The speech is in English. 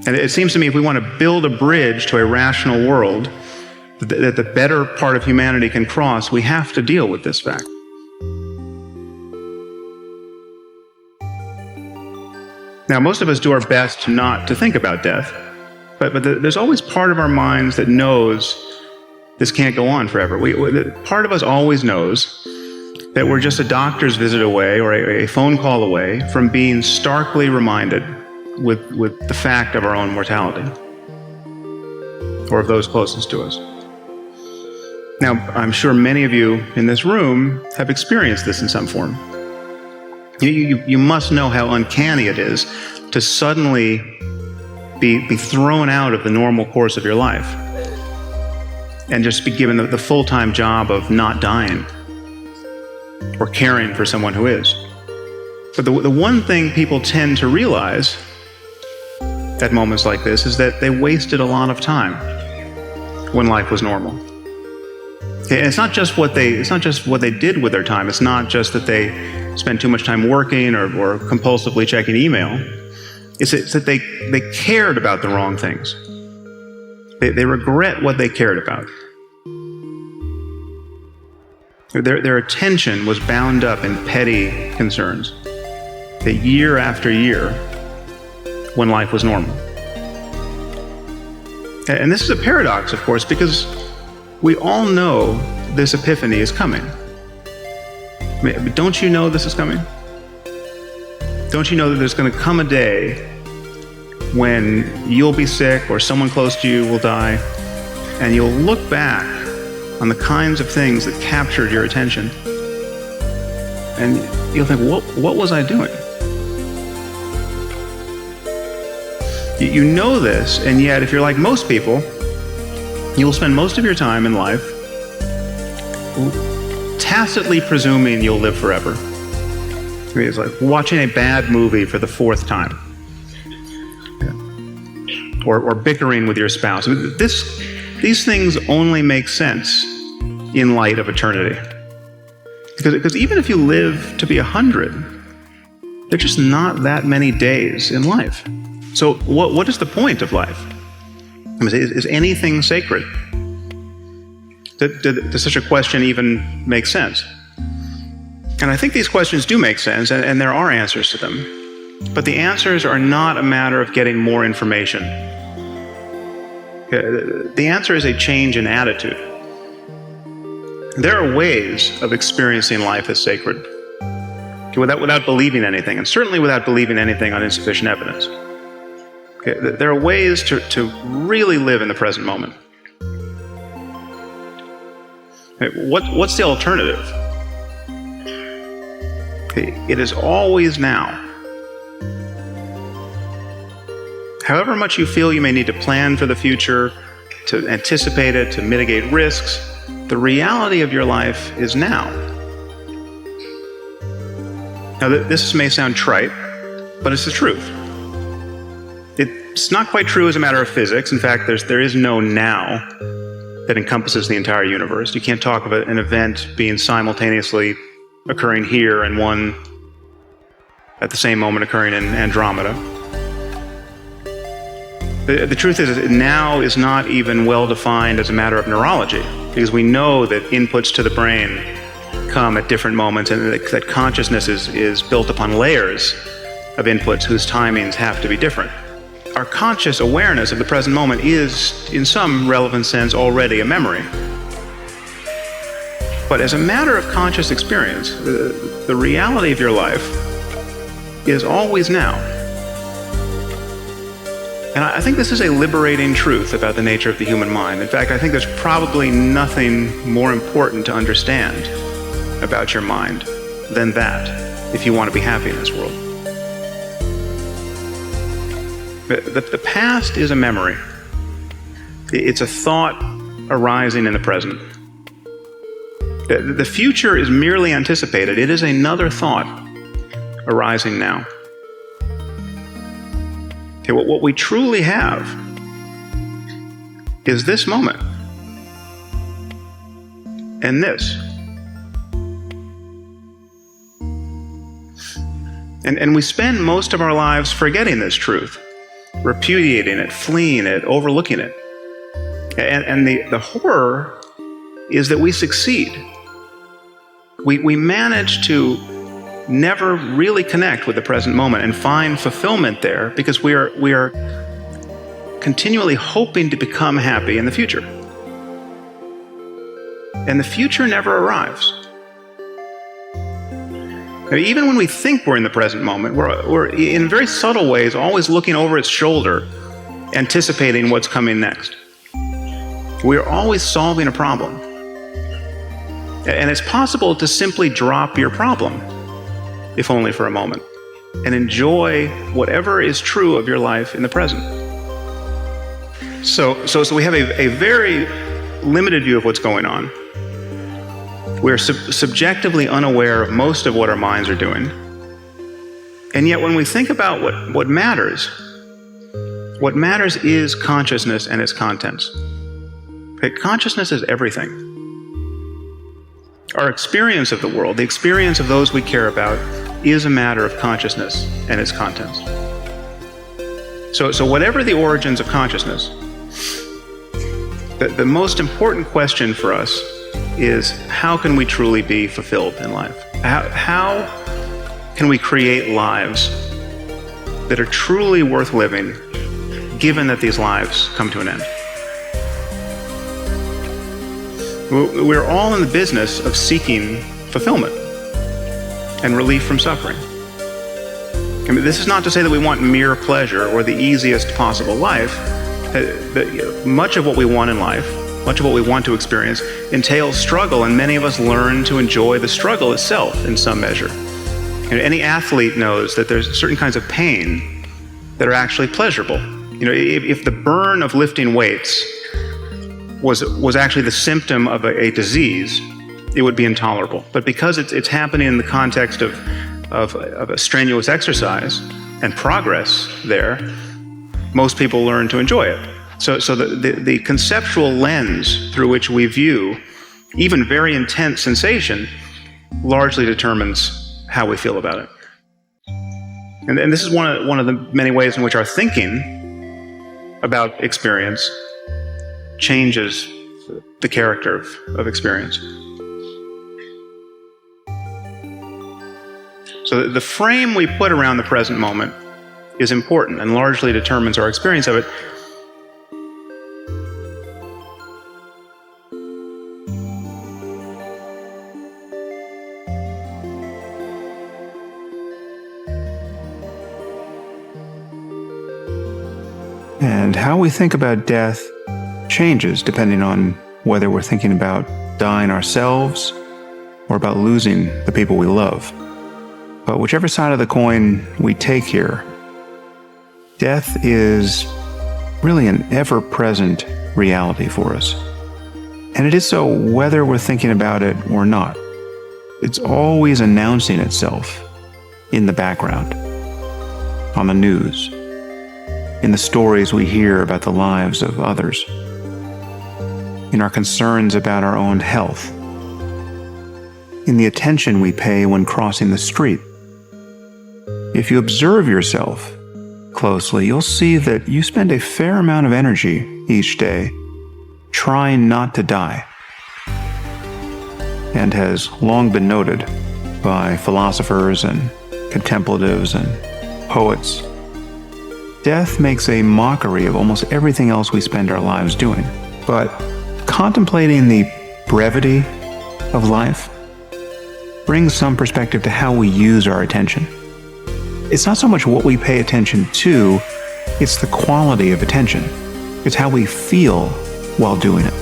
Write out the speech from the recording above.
And it seems to me if we want to build a bridge to a rational world that the better part of humanity can cross, we have to deal with this fact. Now, most of us do our best not to think about death, but there's always part of our minds that knows this can't go on forever. Part of us always knows that we're just a doctor's visit away or a phone call away from being starkly reminded with the fact of our own mortality, or of those closest to us. Now, I'm sure many of you in this room have experienced this in some form. You must know how uncanny it is to suddenly be thrown out of the normal course of your life and just be given the full-time job of not dying or caring for someone who is. But the one thing people tend to realize at moments like this is that they wasted a lot of time when life was normal. And it's not just what they did with their time. It's not just that they spent too much time working or compulsively checking email. It's that they cared about the wrong things. They regret what they cared about. Their attention was bound up in petty concerns that year after year when life was normal. And this is a paradox, of course, because we all know this epiphany is coming. I mean, don't you know this is coming? Don't you know that there's going to come a day when you'll be sick or someone close to you will die, and you'll look back on the kinds of things that captured your attention, and you'll think, what was I doing? You know this, and yet if you're like most people, you'll spend most of your time in life tacitly presuming you'll live forever. I mean, it's like watching a bad movie for the fourth time. Or bickering with your spouse. I mean, these things only make sense in light of eternity. Because even if you live to be 100, there are just not that many days in life. So what is the point of life? I mean, is anything sacred? Does such a question even make sense? And I think these questions do make sense, and there are answers to them. But the answers are not a matter of getting more information. The answer is a change in attitude. There are ways of experiencing life as sacred, without believing anything, and certainly without believing anything on insufficient evidence. There are ways to really live in the present moment. What's the alternative? It is always now. However much you feel you may need to plan for the future, to anticipate it, to mitigate risks, the reality of your life is now. Now, this may sound trite, but it's the truth. It's not quite true as a matter of physics. In fact, there is no now that encompasses the entire universe. You can't talk of an event being simultaneously occurring here and one at the same moment occurring in Andromeda. The truth is, now is not even well defined as a matter of neurology, because we know that inputs to the brain come at different moments, and that consciousness is built upon layers of inputs whose timings have to be different. Our conscious awareness of the present moment is, in some relevant sense, already a memory. But as a matter of conscious experience, the reality of your life is always now. And I think this is a liberating truth about the nature of the human mind. In fact, I think there's probably nothing more important to understand about your mind than that, if you want to be happy in this world. The past is a memory. It's a thought arising in the present. The future is merely anticipated. It is another thought arising now. Okay, what we truly have is this moment and this. And we spend most of our lives forgetting this truth. repudiating it, fleeing it, overlooking it. And the horror is that we succeed. We manage to never really connect with the present moment and find fulfillment there because we are continually hoping to become happy in the future. And the future never arrives. Now, even when we think we're in the present moment, we're in very subtle ways always looking over its shoulder, anticipating what's coming next. We're always solving a problem. And it's possible to simply drop your problem, if only for a moment, and enjoy whatever is true of your life in the present. So we have a very limited view of what's going on. We're subjectively unaware of most of what our minds are doing. And yet when we think about what matters is consciousness and its contents. Okay, consciousness is everything. Our experience of the world, the experience of those we care about, is a matter of consciousness and its contents. So whatever the origins of consciousness, the most important question for us is how can we truly be fulfilled in life? How can we create lives that are truly worth living, given that these lives come to an end? We're all in the business of seeking fulfillment and relief from suffering. I mean, this is not to say that we want mere pleasure or the easiest possible life. Much of what we want in life, much of what we want to experience, entails struggle, and many of us learn to enjoy the struggle itself in some measure. Any athlete knows that there's certain kinds of pain that are actually pleasurable. If the burn of lifting weights was actually the symptom of a disease, it would be intolerable. But because it's happening in the context of a strenuous exercise and progress there, most people learn to enjoy it. So the conceptual lens through which we view even very intense sensation largely determines how we feel about it. And this is one of the many ways in which our thinking about experience changes the character of experience. So the frame we put around the present moment is important and largely determines our experience of it. And how we think about death changes depending on whether we're thinking about dying ourselves or about losing the people we love. But whichever side of the coin we take here, death is really an ever-present reality for us. And it is so whether we're thinking about it or not. It's always announcing itself in the background, on the news, in the stories we hear about the lives of others, in our concerns about our own health, in the attention we pay when crossing the street. If you observe yourself closely, you'll see that you spend a fair amount of energy each day trying not to die. And has long been noted by philosophers and contemplatives and poets, death makes a mockery of almost everything else we spend our lives doing. But contemplating the brevity of life brings some perspective to how we use our attention. It's not so much what we pay attention to, it's the quality of attention. It's how we feel while doing it.